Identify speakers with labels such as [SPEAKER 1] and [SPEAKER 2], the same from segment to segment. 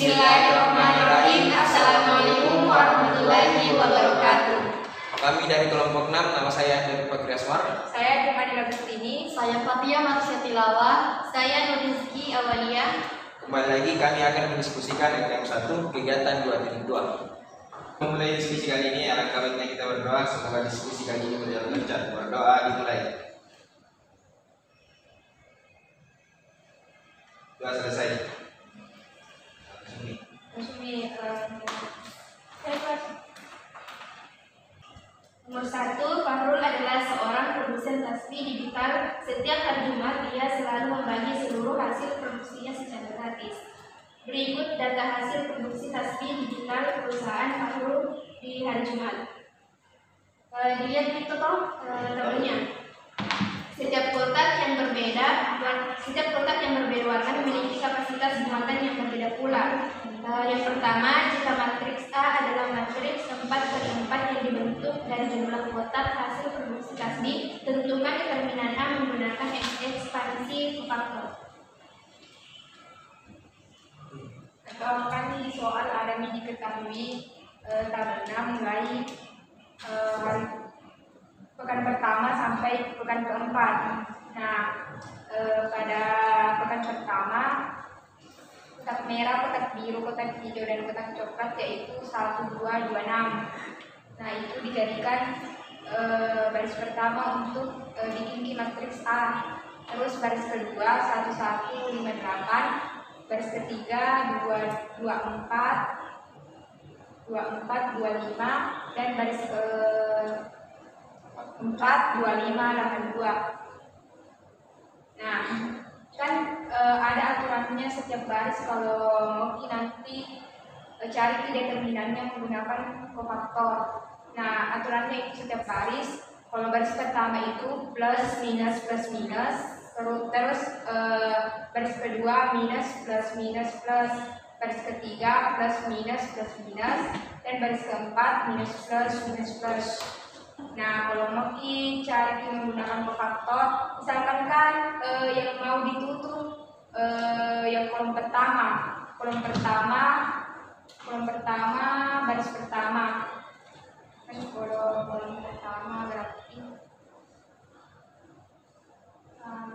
[SPEAKER 1] Bismillahirrahmanirrahim. Assalamualaikum warahmatullahi wabarakatuh.
[SPEAKER 2] Kami dari kelompok 6, nama saya Hendrik Fakri Asmar.
[SPEAKER 1] Saya Jumadila Bustini.
[SPEAKER 3] Saya Fatia Marsya Tilawah. Saya Nurizki Awalia.
[SPEAKER 2] Kembali lagi kami akan mendiskusikan yang 1 kegiatan 2.2. Memulai diskusi kali ini, alangkah baiknya kita berdoa. Semoga diskusi kali ini berjalan lancar. Berdoa dimulai. Doa selesai.
[SPEAKER 1] Nomor 1, Fahrul adalah seorang produsen tasbih digital. Setiap hari Jumat ia selalu membagi seluruh hasil produksinya secara gratis. Berikut data hasil produksi tasbih digital perusahaan Fahrul di hari Jumat. Dilihat itu tabelnya. Setiap kotak yang berbeda warna memiliki kapasitas muatan yang berbeda pula. Yang pertama, jika matriks A adalah matriks 4/4 yang dibentuk dari jumlah kotak hasil produksi tasbih, tentukan determinan A menggunakan ekspansi faktor. Kan di soal ada diketahui tabel 6 mulai hari pekan pertama sampai pekan keempat. Nah, pada pekan pertama kotak merah, kotak biru, kotak hijau, dan kotak coklat yaitu 1, 2, 2, 6. Nah, itu dijadikan baris pertama untuk bikin matriks A. Terus baris kedua 1, 1, 5, 8. Baris ketiga 2, 2, 4, 2, 4, 2, 5. Dan baris ke-4 2, 5, 8, 2. Nah, kan ada aturannya setiap baris. Kalau mau nanti cari determinannya menggunakan kofaktor. Nah, aturannya itu setiap baris, kalau baris pertama itu plus minus, terus baris kedua minus plus minus, baris ketiga plus minus, dan baris keempat minus plus. Nah, kalau mau cari menggunakan kofaktor, misalkan kan yang mau ditutup yang kolom pertama, baris pertama. Kan kolom pertama berarti 1.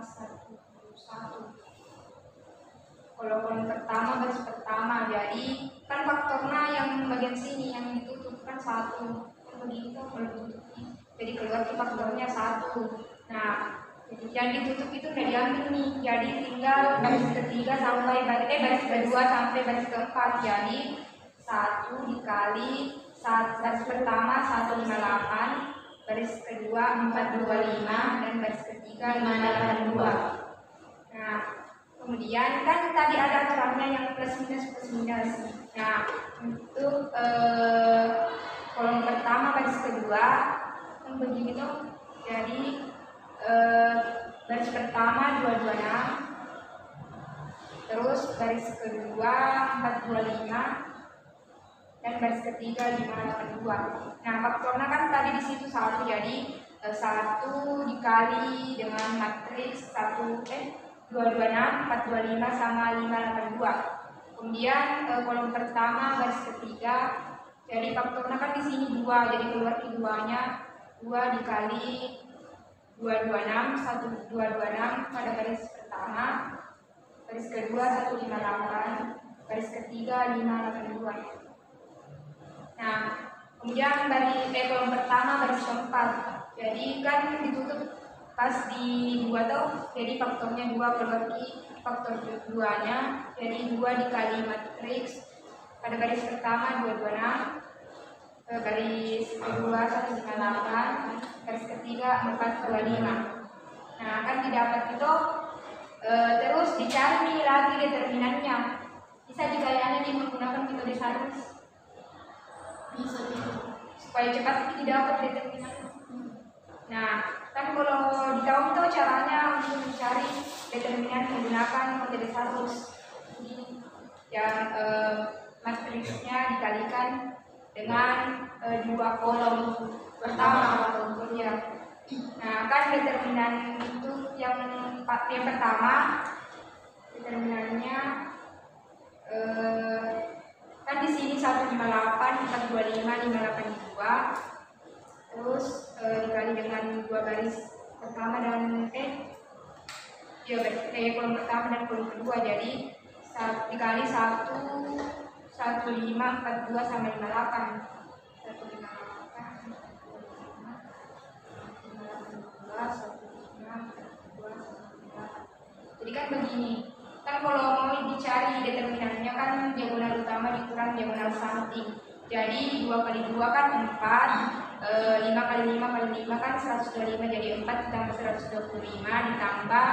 [SPEAKER 1] Kalau kolom pertama baris pertama, jadi kan faktornya yang bagian sini yang ditutup kan 1. Begitu kalau ditutup, jadi keluar faktornya 1. Nah, yang ditutup itu udah diambil nih, jadi tinggal baris ketiga sampai baris kedua sampai baris keempat. Jadi 1 dikali baris pertama 158, baris kedua 425, dan baris ketiga 582. Nah, kemudian kan tadi ada aturannya yang plus minus. Nah, untuk kolom pertama baris kedua kan begini tuh. Jadi baris pertama 226, terus baris kedua 425, dan baris ketiga 582. Nah, faktornya kan tadi di situ 1, jadi 1 dikali dengan matriks 226, 425 sama 582. Kemudian kolom pertama baris ketiga, jadi faktornya kan di sini 2, jadi keluar keduanya 2 dikali 226, 1226 pada baris pertama, baris kedua 158, baris ketiga 582. Nah, kemudian kolom pertama baris keempat, jadi kan ditutup pas di 2 tuh, jadi faktornya 2 keluar faktor keduanya, jadi 2 dikali matriks pada baris pertama 226, baris kedua 158, baris ketiga 425. Nah, kan didapat itu terus dicari nih lagi determinannya. Bisa dikaliannya nih menggunakan metode SARUS. Bisa supaya cepat didapat determinannya. Nah, kan kalau di kamu tuh caranya untuk mencari determinan menggunakan metode SARUS. Yang matriksnya dikalikan dengan 2 kolom pertama kolomnya. Nah, kan determinan itu yang pertama determinannya 582, terus dikali dengan 2 garis pertama dan kolom pertama dan kolom kedua, jadi dikali 1542 sama 58. 158. Jadi kan begini, kan kalau mau dicari determinannya kan diagonal utama dikurang diagonal samping. Jadi 2 kali 2 kan 4, 5 kali 5 kali 5 kan 125, jadi 4 ditambah 125 ditambah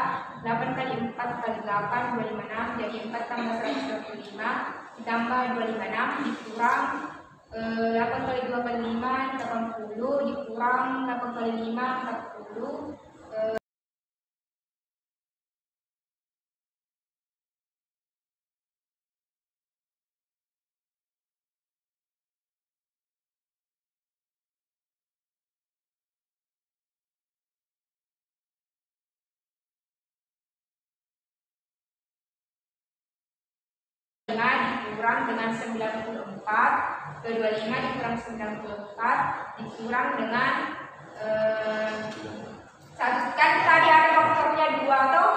[SPEAKER 1] 8 kali 4 kali 8 256, jadi 4 tambah 125 ditambah 256 dikurang 8 kali 2 kali 5 80 dikurang 8 kali 5 40. Dikurang dengan 94, 25 dikurang 94 dikurang dengan kan tadi ada faktornya 2 toh,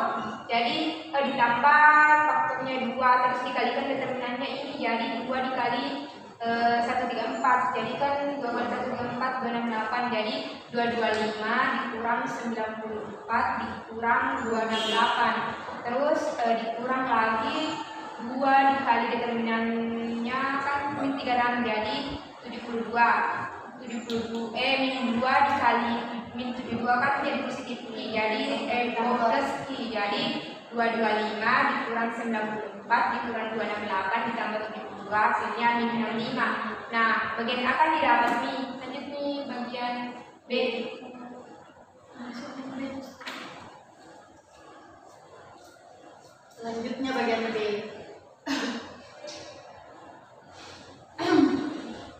[SPEAKER 1] jadi ditambah faktornya 2 terus dikalikan determinannya ini, jadi 2 dikali 134, jadi kan 2 kali 134 268, jadi 225 dikurang 94 dikurang 268, terus dikurang lagi 2 dikali determinannya kan min 36, jadi 72 min 2 dikali min 72 kan jadi positif I, jadi plus I, jadi 225 dikurang 94 dikurang 268 ditambah 72 hasilnya min 65. Nah, bagian A kan didapat nih, lanjut nih bagian B.
[SPEAKER 3] Selanjutnya bagian B.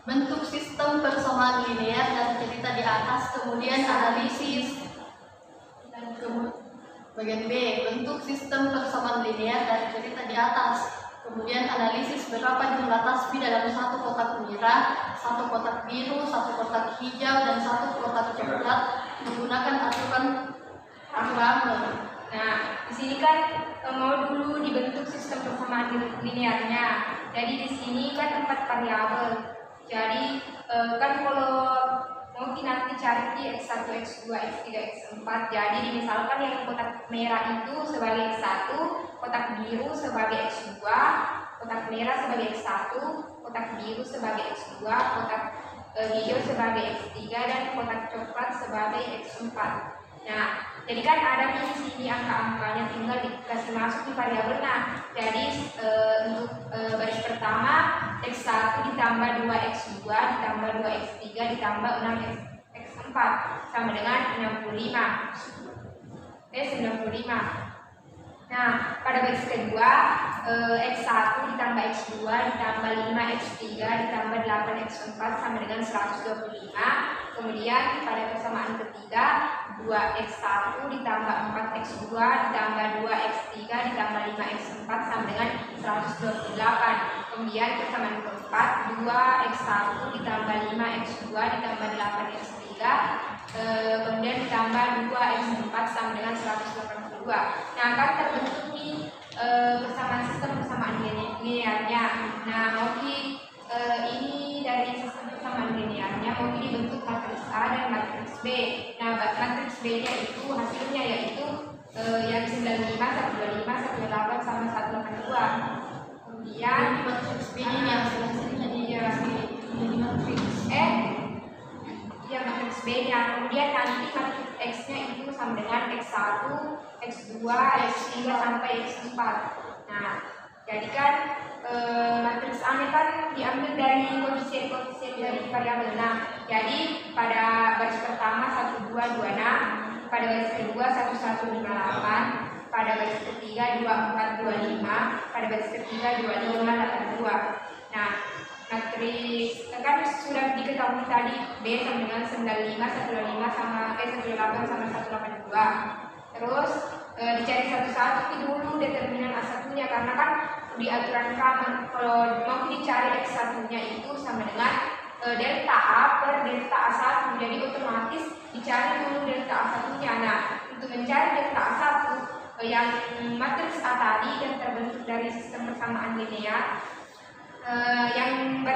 [SPEAKER 3] Bentuk sistem persamaan linear dan cerita di atas, kemudian analisis. Bagian B, bentuk sistem persamaan linear dan cerita di atas, kemudian analisis berapa jumlah tasbih dalam satu kotak merah, satu kotak biru, satu kotak hijau, dan satu kotak coklat menggunakan aturan Kramer.
[SPEAKER 1] Nah, di sini kan mau dulu dibentuk sistem persamaan linearnya. Jadi di sini kan 4 variabel. Jadi kan kalau mau nanti cari X1, X2, X3, X4. Jadi misalkan yang kotak merah itu sebagai X1, kotak biru sebagai X2, kotak merah sebagai X1, kotak biru sebagai X2, kotak hijau sebagai X3, dan kotak coklat sebagai X4. Nah, jadi kan ada di sini angka-angkanya, tinggal dikasih masuk di variabel. Nah, jadi untuk baris pertama X1 ditambah 2X2 ditambah 2X3 ditambah 6X4 sama dengan 95. Nah, pada baris kedua X1 ditambah X2 ditambah 5X3 ditambah 8X4 sama dengan 125. Kemudian pada persamaan ketiga 2X1 ditambah 4X2 ditambah 2X3 ditambah 5X4 sama dengan 128. Kemudian persamaan keempat 2X1 ditambah 5X2 ditambah 8X3 kemudian ditambah 2X4 sama dengan 182. Nah, kan terbentuk nih persamaan linearnya. Nah, mau ini dari sistem persamaan linearnya mau dibentuk matriks A dan matriks B. Nah, matriks B-nya itu hasilnya yaitu yang 95, 125, 128 sama 182. Kemudian
[SPEAKER 3] matriks B ini hasilnya
[SPEAKER 1] jadi matriks matriks B-nya. Kemudian nanti matriks X-nya itu sama dengan X1, X2, X3 sampai X4. Nah, jadi kan matriks A-nya kan diambil dari koefisien dari variabel. Nah, jadi pada baris pertama 1226, pada baris kedua 1158, pada baris ketiga 2425, pada baris ketiga 2582. Nah, matriks kan sudah diketahui tadi B sama dengan 95, 125 sama 18 sama 182. Terus dicari satu-satu dulu determinan A1-nya, karena kan di aturan Kramer kalau mau dicari X1-nya itu sama dengan delta A per delta A1. Jadi otomatis dicari dulu delta A1-nya. Nah, untuk mencari delta A1 yang matriks A tadi yang terbentuk dari sistem persamaan linear, yang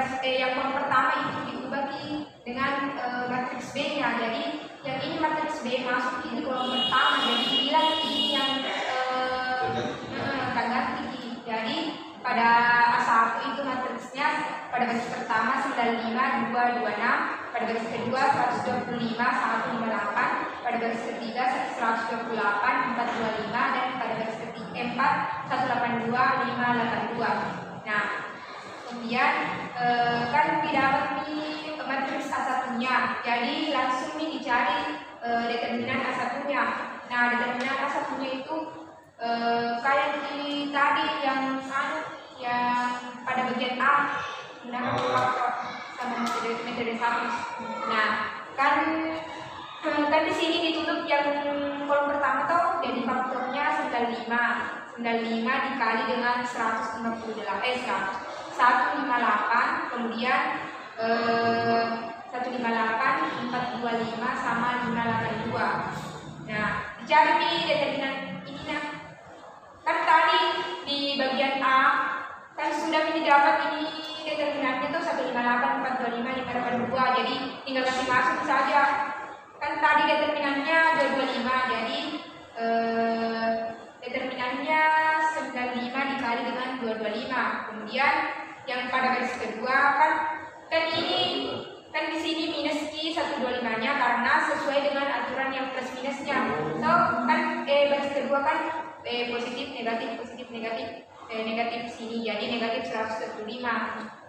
[SPEAKER 1] kolom pertama itu dibagi dengan matriks B-nya. Jadi yang ini matriks B masuk di kolom pertama. Jadi bilang ini yang ganti. Jadi pada A1 itu matriksnya pada baris pertama 95 226, pada baris kedua 125 158, pada baris ketiga 128 425, dan pada baris keempat 182 582. Nah, kemudian kan didapat nih matriks A1-nya, jadi langsung nih dicari determinan A1-nya. Nah, determinan A1-nya itu kayak di tadi yang pada bagian A menggunakan faktor sama metode Samus. Nah, kan di sini ditutup yang kolom pertama tuh jadi faktornya 95 dikali dengan 158, kemudian 158 425 sama 582. Nah, dicari nih determinan ini. Nah, kan tadi di bagian A kan sudah dapat ini determinannya tuh 158 425 582. Jadi tinggal kasih masuk saja. Kan tadi determinannya 225, jadi determinannya 95 dikali dengan 225. Kemudian yang pada garis kedua kan ini kan di sini minus Q 125-nya karena sesuai dengan aturan yang plus minusnya. So kan garis kedua kan positif negatif sini, jadi negatif 125.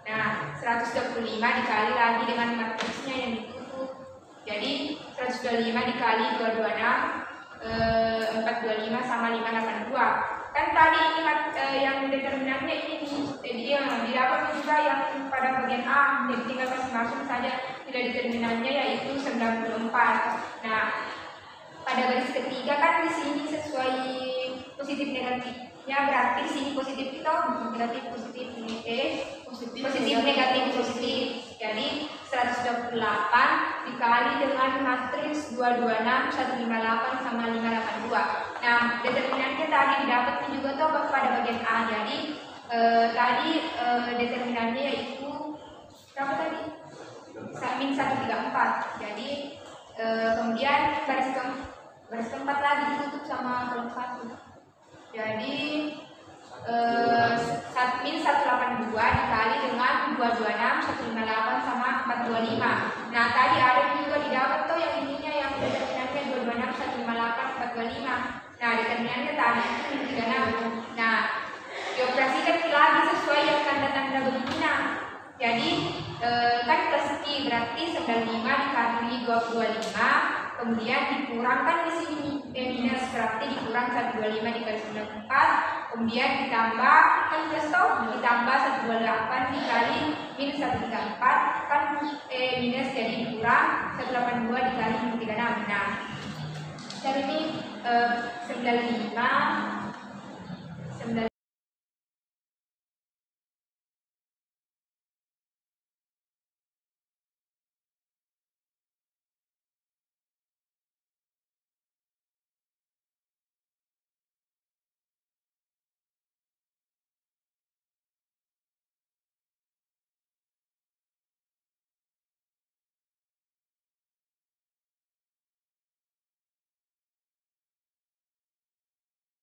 [SPEAKER 1] Nah, 125 dikali lagi dengan matriksnya yang ditutup, jadi 125 dikali 226 425 sama 582. Kan tadi ini yang determinannya ini didapat juga yang pada bagian A, jadi tinggal kasih masuk saja nilai determinannya yaitu 94. Nah, pada garis ketiga kan di sini sesuai positif negatifnya, berarti di sini positif itu negatif positif negatif positif. Jadi 128 dikali dengan matriks 226 158 sama 582. Nah, determinannya tadi didapat juga tuh pada bagian A. Jadi determinannya yaitu berapa tadi? Min 134. Jadi kemudian baris keempat lagi ditutup sama kolom 1. Jadi min 182 dikali dengan 226 158 sama 425. Nah, tadi ada juga didapat tuh yang ininya yang determinannya 226 158 425. Nah, determinannya tadi itu 36. Nah, dioperasikan lagi sesuai yang tanda-tanda begini. Nah, jadi kan plus Q berarti 95 dikali 225, kemudian dikurangkan di sini minus, berarti dikurang 125 dikali 94, kemudian ditambah kan plus ditambah 128 dikali minus 134 kan minus, jadi dikurang 182 dikali 36. Nah, dari ini 95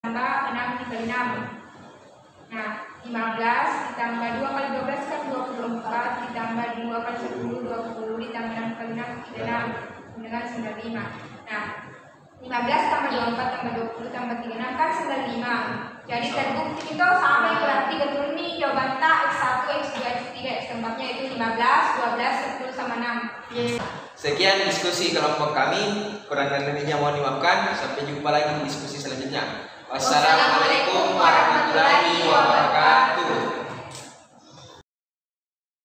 [SPEAKER 1] tambah 6 dikali 6. Nah, 15 ditambah 2 kali 12 kan 24, ditambah 2 kali 10 20, ditambah 6 kali 6 36 dengan 95. Nah, 15 tambah 24 tambah 20 tambah 36 kan 95. Jadi terbukti itu sama, berarti betul nih jawaban tak X1, X2, X3, X4-nya itu 15, 12, 10 sama 6.
[SPEAKER 2] Sekian diskusi kelompok kami, kurang dan lebihnya mohon dimaafkan. Sampai jumpa lagi di diskusi selanjutnya. Wassalamualaikum warahmatullahi wabarakatuh.